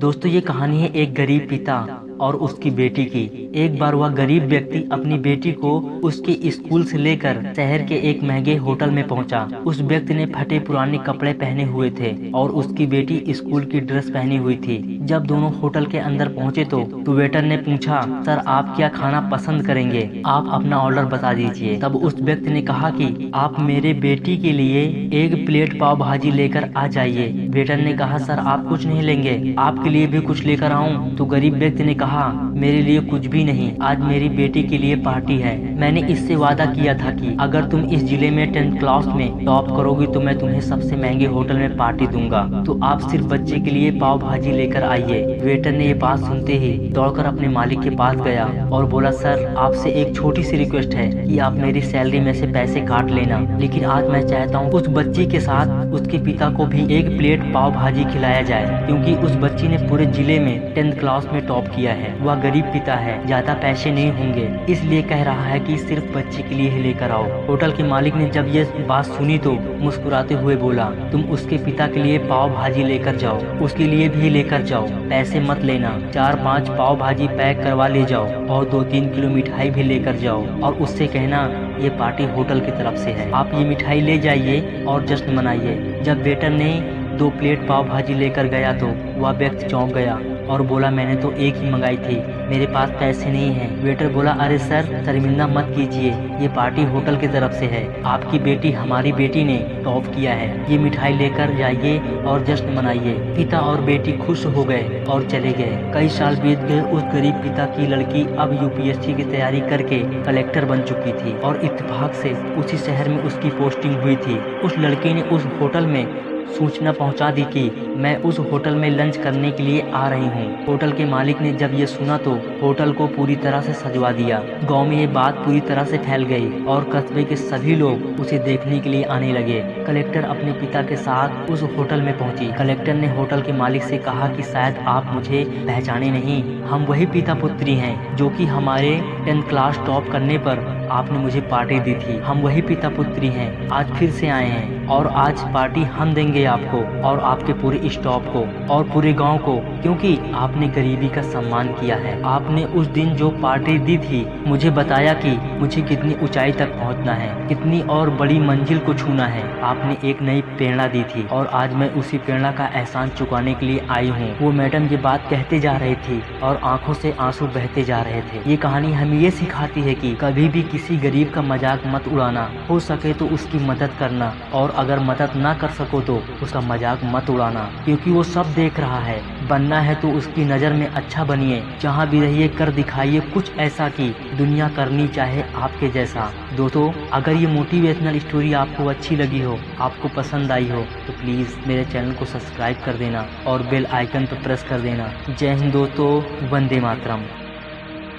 दोस्तों ये कहानी है एक गरीब पिता और उसकी बेटी की। एक बार वह गरीब व्यक्ति अपनी बेटी को उसके स्कूल से लेकर शहर के एक महंगे होटल में पहुंचा। उस व्यक्ति ने फटे पुराने कपड़े पहने हुए थे और उसकी बेटी स्कूल की ड्रेस पहनी हुई थी। जब दोनों होटल के अंदर पहुंचे तो वेटर ने पूछा, सर आप क्या खाना पसंद करेंगे, आप अपना ऑर्डर बता दीजिए। तब उस व्यक्ति ने कहा कि आप मेरे बेटी के लिए एक प्लेट पाव भाजी लेकर आ जाइए। वेटर ने कहा, सर आप कुछ नहीं लेंगे, आपके लिए भी कुछ लेकर आऊं? तो गरीब व्यक्ति ने कहा, मेरे लिए कुछ भी नहीं, आज मेरी बेटी के लिए पार्टी है। मैंने इससे वादा किया था कि अगर तुम इस जिले में 10th क्लास में टॉप करोगी तो मैं तुम्हें सबसे महंगे होटल में पार्टी दूंगा, तो आप सिर्फ बच्चे के लिए पाव भाजी लेकर आइए। वेटर ने ये बात सुनते ही दौड़कर अपने मालिक के पास गया और बोला, सर आपसे एक छोटी सी रिक्वेस्ट है कि आप मेरी सैलरी में से पैसे काट लेना, लेकिन आज मैं चाहता हूँ उस बच्ची के साथ उसके पिता को भी एक प्लेट पाव भाजी खिलाया जाए, क्योंकि उस बच्ची ने पूरे जिले में 10th क्लास में टॉप किया है। वह गरीब पिता है, ज्यादा पैसे नहीं होंगे, इसलिए कह रहा है कि सिर्फ बच्चे के लिए ही लेकर आओ। होटल के मालिक ने जब ये बात सुनी तो मुस्कुराते हुए बोला, तुम उसके पिता के लिए पाव भाजी लेकर जाओ, उसके लिए भी लेकर जाओ, पैसे मत लेना, 4-5 पाव भाजी पैक करवा ले जाओ और 2-3 किलो मिठाई भी लेकर जाओ और उससे कहना ये पार्टी होटल की तरफ से है, आप ये मिठाई ले जाइए और जश्न मनाइए। जब वेटर ने 2 प्लेट पाव भाजी लेकर गया तो वह व्यक्ति चौंक गया और बोला, मैंने तो एक ही मंगाई थी, मेरे पास पैसे नहीं हैं। वेटर बोला, अरे सर शर्मिंदा मत कीजिए, ये पार्टी होटल की तरफ से है, आपकी बेटी हमारी बेटी ने टॉप किया है, ये मिठाई लेकर जाइए और जश्न मनाइए। पिता और बेटी खुश हो गए और चले गए। कई साल बीत गए। उस गरीब पिता की लड़की अब यूपीएससी की तैयारी करके कलेक्टर बन चुकी थी और इत्तेफाक से उसी शहर में उसकी पोस्टिंग हुई थी। उस लड़की ने उस होटल में सूचना पहुंचा दी कि मैं उस होटल में लंच करने के लिए आ रही हूं। होटल के मालिक ने जब ये सुना तो होटल को पूरी तरह से सजवा दिया। गांव में ये बात पूरी तरह से फैल गई और कस्बे के सभी लोग उसे देखने के लिए आने लगे। कलेक्टर अपने पिता के साथ उस होटल में पहुंची। कलेक्टर ने होटल के मालिक से कहा कि शायद आप मुझे पहचाने नहीं, हम वही पिता पुत्री हैं जो कि हमारे 10th क्लास टॉप करने पर आपने मुझे पार्टी दी थी। हम वही पिता पुत्री हैं, आज फिर से आए हैं और आज पार्टी हम देंगे आपको और आपके पूरे स्टाफ को और पूरे गांव को, क्योंकि आपने गरीबी का सम्मान किया है। आपने उस दिन जो पार्टी दी थी मुझे बताया कि मुझे कितनी ऊंचाई तक पहुंचना है, कितनी और बड़ी मंजिल को छूना है। आपने एक नई प्रेरणा दी थी और आज मैं उसी प्रेरणा का एहसान चुकाने के लिए आई हूँ। वो मैडम ये बात कहते जा रही थी और आंखों से आंसू बहते जा रहे थे। ये कहानी हमें ये सिखाती है कि कभी भी किसी गरीब का मजाक मत उड़ाना, हो सके तो उसकी मदद करना और अगर मदद ना कर सको तो उसका मजाक मत उड़ाना, क्योंकि वो सब देख रहा है। बनना है तो उसकी नज़र में अच्छा बनिए, जहाँ भी रहिए कर दिखाइए कुछ ऐसा कि दुनिया करनी चाहे आपके जैसा। दोस्तों अगर ये मोटिवेशनल स्टोरी आपको अच्छी लगी हो, आपको पसंद आई हो तो प्लीज़ मेरे चैनल को सब्सक्राइब कर देना और बेल आइकन पर प्रेस कर देना। जय हिंद दोस्तों, वंदे मातरम।